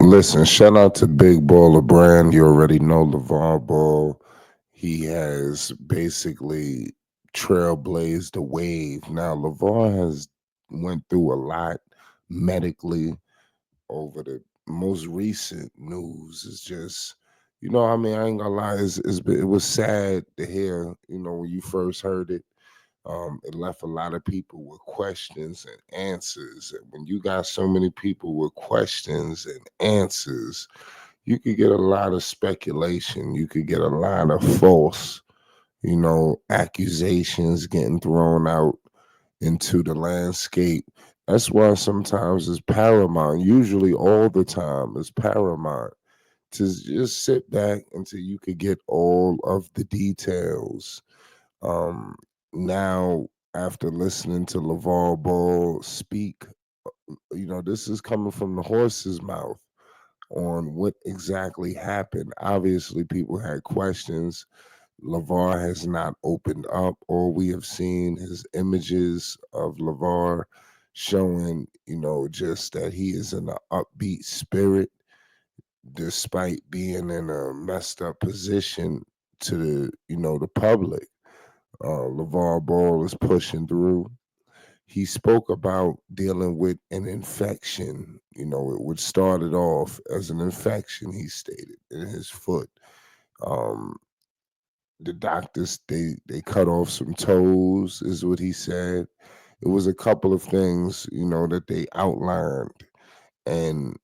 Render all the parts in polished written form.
Listen, shout out to Big Baller Brand. You already know Lavar Ball. He has basically trailblazed the wave. Now, Lavar has went through a lot medically over the most recent news. Is just, I ain't gonna lie, it was sad to hear, when you first heard it. It left a lot of people with questions and answers. And when you got so many people with questions and answers, you could get a lot of speculation. You could get a lot of false, accusations getting thrown out into the landscape. That's why sometimes it's paramount, usually all the time, it's paramount to just sit back until you could get all of the details. um, Now, after listening to Lavar Ball speak, this is coming from the horse's mouth on what exactly happened. Obviously, people had questions. Lavar has not opened up. All we have seen his images of Lavar showing, just that he is in an upbeat spirit despite being in a messed up position to the public. LeVar Ball is pushing through. He spoke about dealing with an infection. It would started off as an infection, he stated, in his foot. Um, the doctors they cut off some toes, is what he said. It was a couple of things, that they outlined, and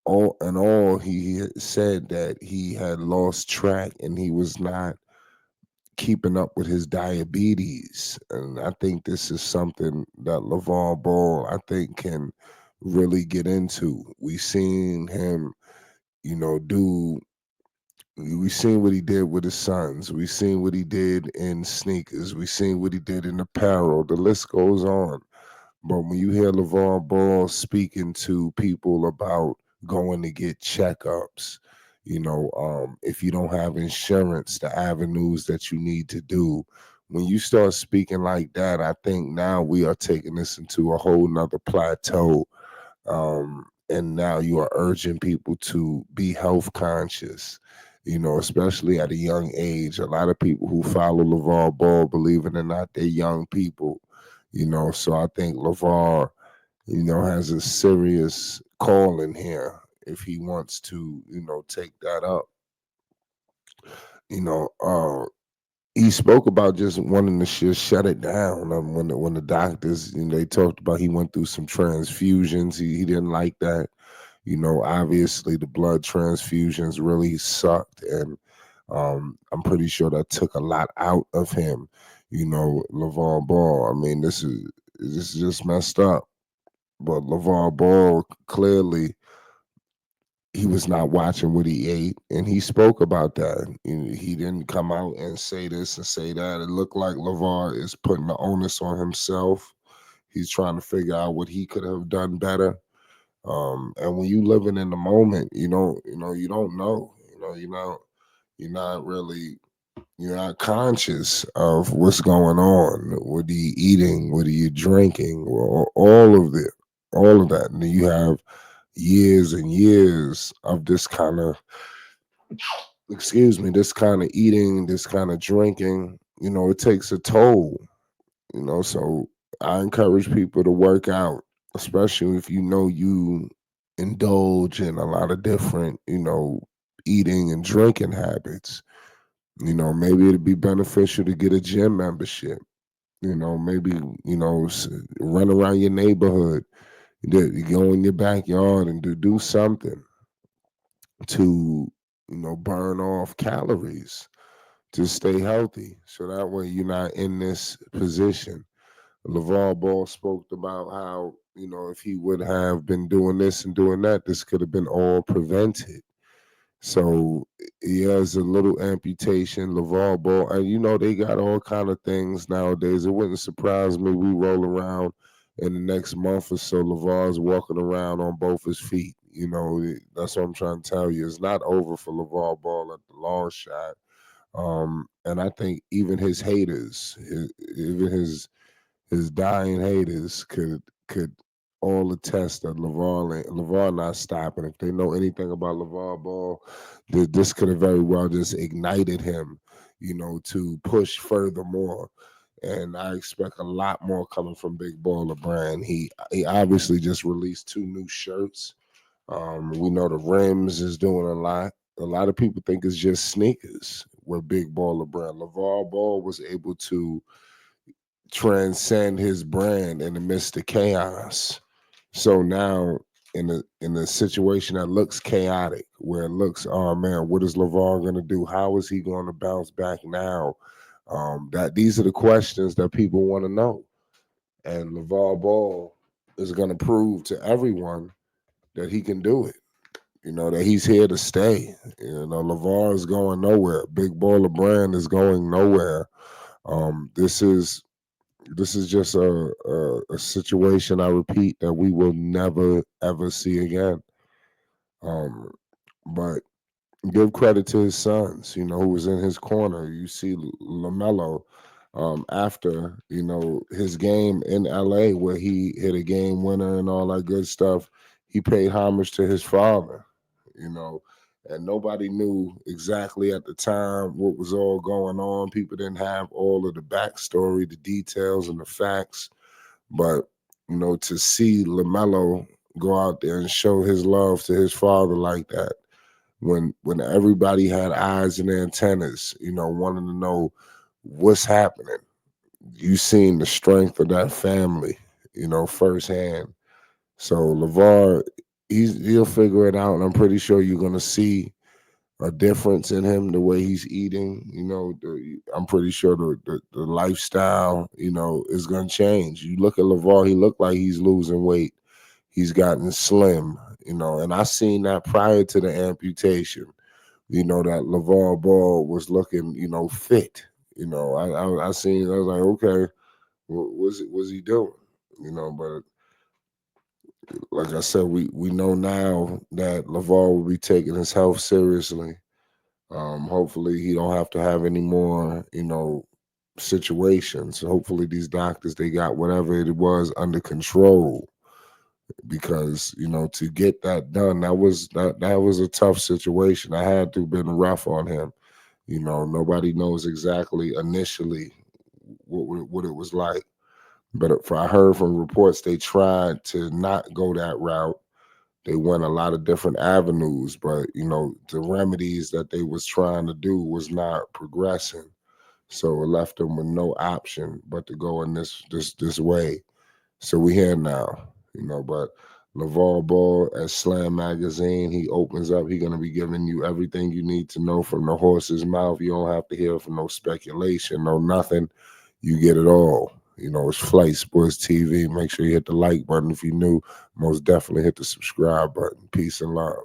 all he had said that he had lost track and he was not keeping up with his diabetes. And I think this is something that LeVar Ball, I think, can really get into. We seen him, do we seen what he did with his sons. We seen what he did in sneakers. We seen what he did in apparel. The list goes on. But when you hear LeVar Ball speaking to people about going to get checkups, if you don't have insurance, the avenues that you need to do. When you start speaking like that, I think now we are taking this into a whole nother plateau. And now you are urging people to be health conscious, especially at a young age. A lot of people who follow LeVar Ball, believe it or not, they're young people, so I think LeVar, has a serious call in here if he wants to, take that up. You know, he spoke about just wanting to just shut it down. When the doctors, they talked about he went through some transfusions. He didn't like that. Obviously the blood transfusions really sucked, and I'm pretty sure that took a lot out of him. LeVar Ball. I mean, this is just messed up. But LeVar Ball, clearly he was not watching what he ate, and he spoke about that. He didn't come out and say this and say that. It looked like LeVar is putting the onus on himself. He's trying to figure out what he could have done better. And when you living in the moment, you don't know. You're not really you're not conscious of what's going on. What are you eating? What are you drinking? All of that. And then you have years and years of this kind of, excuse me, this kind of eating, this kind of drinking. It takes a toll. So I encourage people to work out, especially if you indulge in a lot of different, eating and drinking habits. Maybe it'd be beneficial to get a gym membership. Maybe, run around your neighborhood. You go in your backyard and do something to, burn off calories to stay healthy. So that way you're not in this position. LeVar Ball spoke about how, if he would have been doing this and doing that, this could have been all prevented. So he has a little amputation, LeVar Ball, and they got all kind of things nowadays. It wouldn't surprise me we roll around in the next month or so. LeVar's walking around on both his feet. That's what I'm trying to tell you. It's not over for LeVar Ball at the long shot. And I think even his haters, even his dying haters could all attest that Lavar not stopping. If they know anything about Lavar Ball, this could have very well just ignited him, to push furthermore. And I expect a lot more coming from Big Baller Brand. He obviously just released 2 new shirts. We know the rims is doing a lot. A lot of people think it's just sneakers with Big Baller Brand. Lavar Ball was able to transcend his brand in the midst of chaos. So now in a situation that looks chaotic, where it looks, oh man, what is LeVar gonna do? How is he gonna bounce back now? That these are the questions that people want to know. And LeVar Ball is gonna prove to everyone that he can do it. That he's here to stay. LeVar is going nowhere. Big Baller Brand is going nowhere. This is just a situation, I repeat, that we will never ever see again. Um, but give credit to his sons, who was in his corner. You see LaMelo, after his game in LA where he hit a game winner and all that good stuff. He paid homage to his father, you know, and nobody knew exactly at the time what was all going on. People didn't have all of the backstory, the details, and the facts. But to see LaMelo go out there and show his love to his father like that, when everybody had eyes and antennas, wanting to know what's happening. You seen the strength of that family, firsthand. So LeVar, he'll figure it out, and I'm pretty sure you're gonna see a difference in him, the way he's eating. I'm pretty sure the lifestyle, is gonna change. You look at LeVar, he looked like he's losing weight. He's gotten slim, and I seen that prior to the amputation. That LeVar Ball was looking, fit. I seen. I was like, okay, what was he doing? But like I said, we know now that LeVar will be taking his health seriously. Hopefully, he don't have to have any more, situations. Hopefully, these doctors, they got whatever it was under control, because to get that done, that was a tough situation. I had to been rough on him. Nobody knows exactly initially what it was like. But I heard from reports, they tried to not go that route. They went a lot of different avenues, but the remedies that they was trying to do was not progressing. So it left them with no option but to go in this way. So we here now, but LeVar Ball at Slam Magazine, he opens up. He's gonna be giving you everything you need to know from the horse's mouth. You don't have to hear from no speculation, no nothing. You get it all. It's Flight Sports TV. Make sure you hit the like button if you're new. Most definitely hit the subscribe button. Peace and love.